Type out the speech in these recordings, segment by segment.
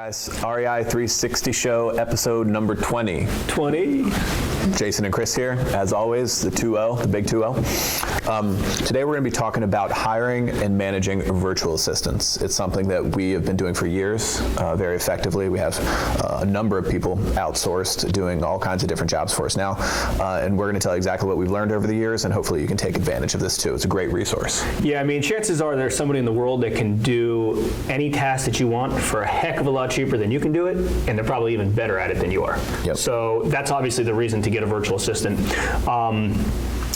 guys, REI 360 Show, episode number 20. 20. Jason and Chris here, as always, the 2-0, the big 2-0. Today we're going to be talking about hiring and managing virtual assistants. It's something that we have been doing for years, very effectively. We have a number of people outsourced doing all kinds of different jobs for us now, and we're going to tell you exactly what we've learned over the years, and hopefully you can take advantage of this too. It's a great resource. Yeah, I mean, chances are there's somebody in the world that can do any task that you want for a heck of a lot cheaper than you can do it, and they're probably even better at it than you are. Yep. So that's obviously the reason to get a virtual assistant.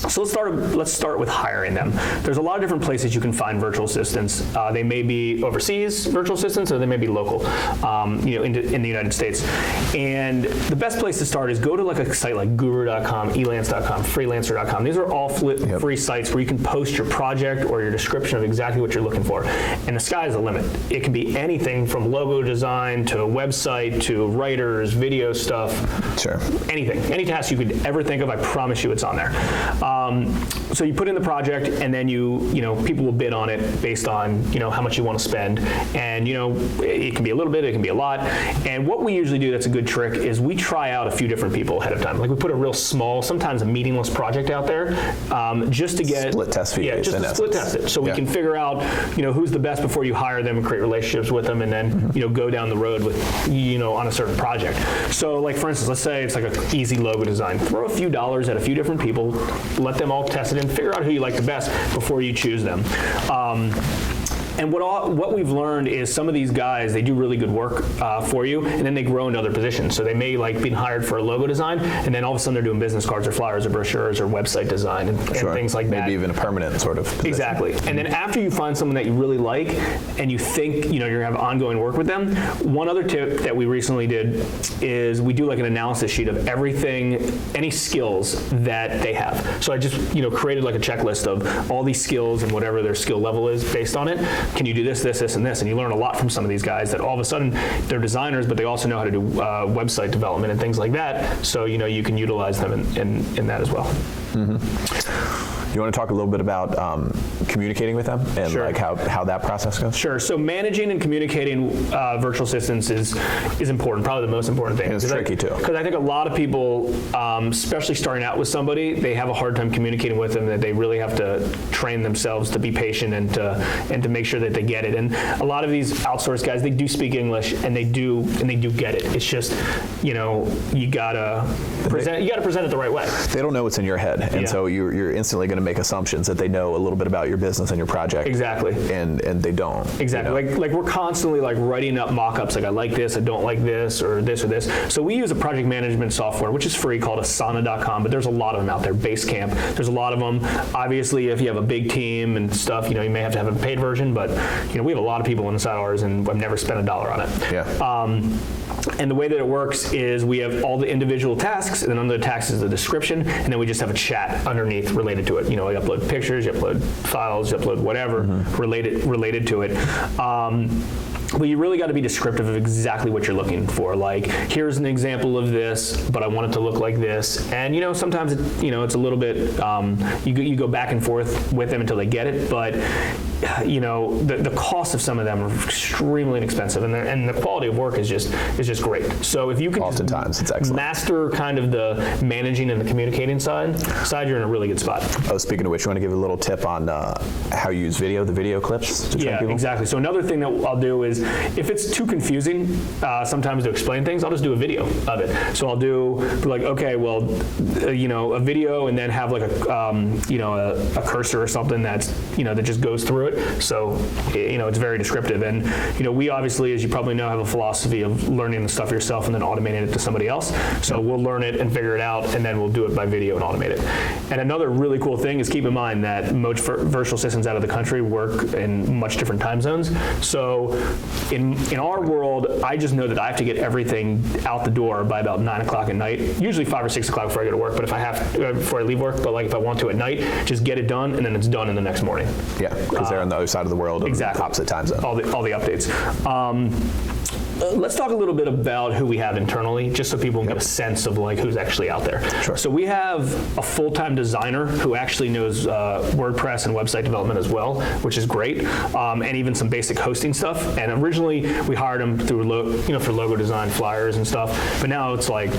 So let's start with hiring them. There's a lot of different places you can find virtual assistants. They may be overseas virtual assistants, or they may be local, in the United States. And the best place to start is go to like a site like guru.com, elance.com, freelancer.com. These are all free sites where you can post your project or your description of exactly what you're looking for. And the sky is the limit. It can be anything from logo design to a website to writers, video stuff. Sure. Anything. Any task you could ever think of, I promise you it's on there. So you put in the project, and then people will bid on it based on how much you want to spend, and it can be a little bit, it can be a lot. And what we usually do that's a good trick is we try out a few different people ahead of time. Like we put a real small, sometimes a meaningless project out there, just to get split test for you. Yeah, just to split test it, so we can figure out who's the best before you hire them and create relationships with them, and then go down the road with on a certain project. So like for instance, let's say it's like an easy logo design. Throw a few dollars at a few different people, let them all test it and figure out who you like the best before you choose them. And what we've learned is some of these guys, they do really good work for you, and then they grow into other positions. So they may like being hired for a logo design, and then all of a sudden they're doing business cards or flyers or brochures or website design and things like that. Maybe even a permanent sort of position. Exactly. And then after you find someone that you really like and you think you're going to have ongoing work with them, one other tip that we recently did is we do like an analysis sheet of everything, any skills that they have. So I just created like a checklist of all these skills and whatever their skill level is based on it. Can you do this, this, this, and this? And you learn a lot from some of these guys that all of a sudden they're designers, but they also know how to do website development and things like that. So you can utilize them in that as well. Mm-hmm. You want to talk a little bit about communicating with them and like how that process goes? Sure. So managing and communicating virtual assistants is important, probably the most important thing. And it's tricky too. Because I think a lot of people, especially starting out with somebody, they have a hard time communicating with them, that they really have to train themselves to be patient and to make sure that they get it. And a lot of these outsourced guys, they do speak English and they do get it. It's just, you gotta present it the right way. They don't know what's in your head, and so you're instantly going to make assumptions that they know a little bit about your business and your project. Exactly. And they don't. Exactly. Like we're constantly like writing up mock-ups, like I like this, I don't like this, or this or this. So we use a project management software, which is free, called Asana.com, but there's a lot of them out there. Basecamp, there's a lot of them. Obviously, if you have a big team and stuff, you may have to have a paid version, but we have a lot of people inside ours, and I've never spent $1 on it. Yeah. And the way that it works is we have all the individual tasks, and then under the tasks is the description, and then we just have a chat underneath related to it. You upload pictures, you upload files, you upload whatever related to it. But you really got to be descriptive of exactly what you're looking for. Like, here's an example of this, but I want it to look like this. And sometimes it's a little bit you go back and forth with them until they get it. But the cost of some of them are extremely inexpensive, and the quality of work is just great. So if you can oftentimes it's excellent. Master kind of the managing and the communicating side, you're in a really good spot. Oh, speaking of which, you want to give a little tip on how you use the video clips to train people? Exactly. So another thing that I'll do is, if it's too confusing sometimes to explain things, I'll just do a video of it. So I'll do like, okay, well, a video, and then have like a cursor or something that's that just goes through it. So it's very descriptive. And we obviously, as you probably know, have a philosophy of learning the stuff yourself and then automating it to somebody else. So we'll learn it and figure it out, and then we'll do it by video and automate it. And another really cool thing is, keep in mind that most virtual assistants out of the country work in much different time zones. So in our world, I just know that I have to get everything out the door by about 9 o'clock at night, usually 5 or 6 o'clock before I go to work, but if I have before I leave work, but like if I want to at night, just get it done, and then it's done in the next morning. Yeah, because they're on the other side of the world, exactly. Opposite time zone. All the updates. let's talk a little bit about who we have internally, just so people can get a sense of like who's actually out there. Sure. So we have a full-time designer who actually knows WordPress and website development as well, which is great, and even some basic hosting stuff. And originally we hired him through for logo design, flyers and stuff, but now it's like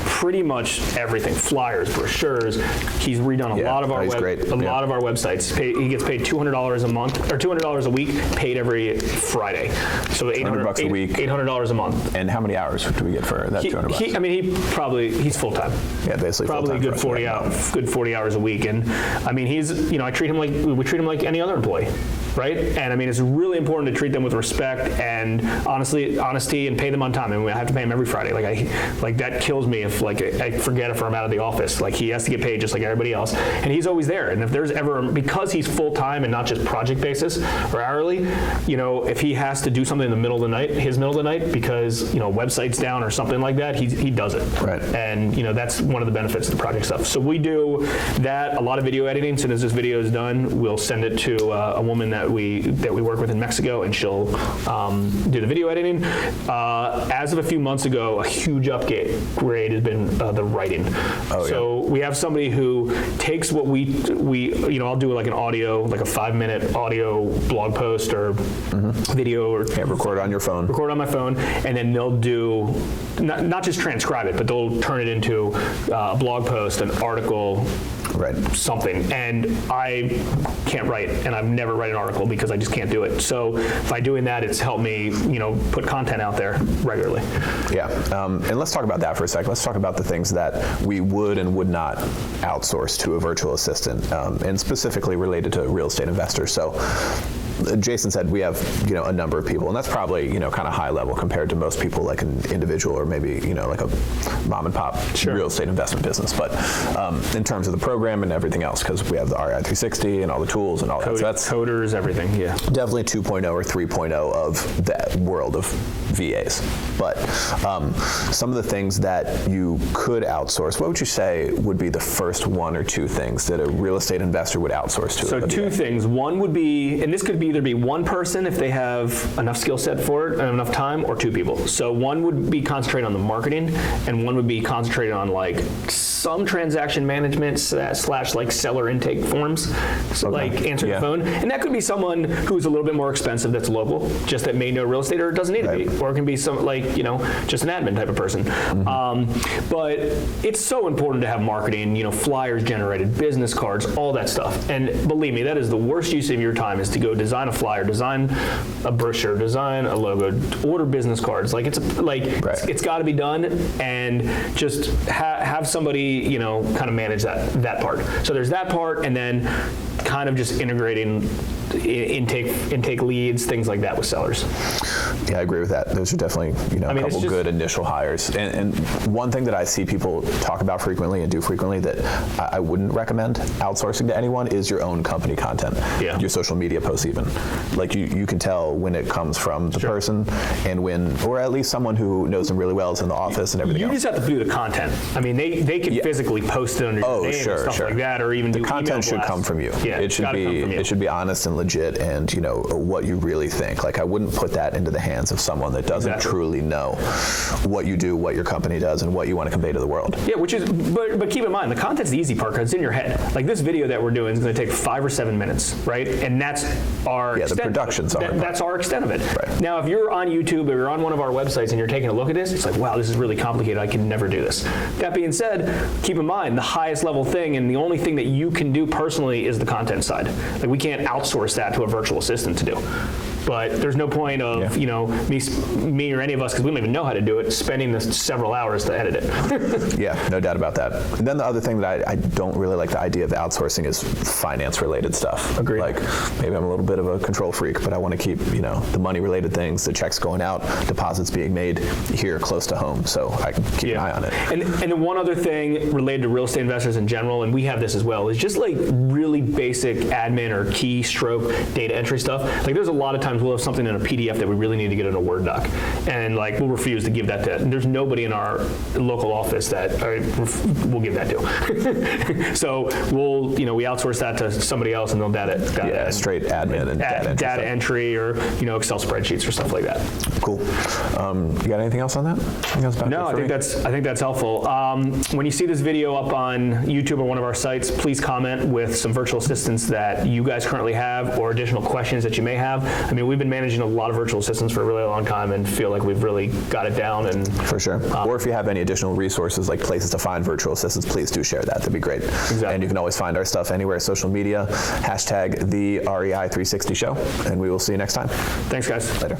pretty much everything: flyers, brochures. He's redone a lot of our lot of our websites. He gets paid $200 a month or $200 a week, paid every Friday. So $800 a week, $800 a month. And how many hours do we get for that $200? He's full time. Yeah, basically probably full-time good 40 hours. Good 40 hours a week, and I mean we treat him like any other employee. Right? And I mean, it's really important to treat them with respect and honesty, and pay them on time. I mean, I have to pay him every Friday. Like that kills me if I forget if I'm out of the office. Like, he has to get paid just like everybody else, and he's always there. And if there's ever, because he's full time and not just project basis or hourly, if he has to do something in the middle of the night, because website's down or something like that, he does it. Right. And that's one of the benefits of the project stuff. So we do that, a lot of video editing. As soon as this video is done, we'll send it to a woman that we work with in Mexico, and she'll do the video editing. As of a few months ago, a huge upgrade has been the writing. So we have somebody who takes what we I'll do like an audio, like a 5-minute audio blog post or video, or record on your phone. Record on my phone, and then they'll do not just transcribe it, but they'll turn it into a blog post, an article. Right. Something, and I can't write, and I've never write an article because I just can't do it. So by doing that, it's helped me, put content out there regularly. Yeah, and let's talk about that for a second. Let's talk about the things that we would and would not outsource to a virtual assistant, and specifically related to real estate investors. So Jason said we have a number of people, and that's probably kind of high level compared to most people, like an individual or maybe like a mom and pop real estate investment business. But in terms of the program and everything else, because we have the REI 360 and all the tools and all that. So that's coders, everything. Yeah, definitely 2.0 or 3.0 of that world of VAs. But some of the things that you could outsource, what would you say would be the first one or two things that a real estate investor would outsource to? So two things. One would be, and this could either be one person if they have enough skill set for it and enough time, or two people. So one would be concentrated on the marketing, and one would be concentrated on like some transaction management slash like seller intake forms, like answering the phone. And that could be someone who's a little bit more expensive that's local, just that may know real estate, or it doesn't need to be. Or it can be some just an admin type of person. But it's so important to have marketing, flyers generated, business cards, all that stuff. And believe me, that is the worst use of your time, is to go design a flyer, design a brochure, design a logo, order business cards. Like it's got to be done, and just have somebody kind of manage that part. So there's that part, and then kind of just integrating intake leads, things like that with sellers. Yeah, I agree with that. Those are definitely a couple good initial hires. And one thing that I see people talk about frequently and do frequently that I wouldn't recommend outsourcing to anyone is your own company content. Yeah. Your social media posts even. Like you can tell when it comes from the person, and when, or at least someone who knows them really well, is in the office and everything else. You just have to do the content. I mean, they can physically post it under your name and stuff like that, or even the content should come from you. Yeah, it should be honest and legit, and what you really think. Like, I wouldn't put that into the hands of someone that doesn't truly know what you do, what your company does, and what you want to convey to the world. Yeah, but keep in mind, the content's the easy part, because it's in your head. Like, this video that we're doing is going to take 5 or 7 minutes, right? And that's our extent. The production's that's our extent of it. Right. Now, if you're on YouTube or you're on one of our websites and you're taking a look at this, it's like, wow, this is really complicated. I can never do this. That being said, keep in mind, the highest level thing and the only thing that you can do personally is the content side. Like, we can't outsource that to a virtual assistant to do. But there's no point of me or any of us, because we don't even know how to do it, spending the several hours to edit it. Yeah, no doubt about that. And then the other thing that I don't really like the idea of outsourcing is finance-related stuff. Agreed. Like, maybe I'm a little bit of a control freak, but I want to keep the money-related things, the checks going out, deposits being made here close to home, so I can keep an eye on it. And then one other thing related to real estate investors in general, and we have this as well, is just like really basic admin or keystroke data entry stuff. Like, there's a lot of times times we'll have something in a PDF that we really need to get in a Word doc, and like we'll refuse to give that to. There's nobody in our local office that we'll give that to. So we outsource that to somebody else, and they'll data straight admin and data entry, or Excel spreadsheets or stuff like that. Cool. You got anything else on that? No, I think that's helpful. When you see this video up on YouTube or one of our sites, please comment with some virtual assistants that you guys currently have or additional questions that you may have. I mean, we've been managing a lot of virtual assistants for a really long time and feel like we've really got it down. And for sure. Or if you have any additional resources like places to find virtual assistants, please do share that. That'd be great. Exactly. And you can always find our stuff anywhere, social media, #the REI360 show, and we will see you next time. Thanks, guys. Later.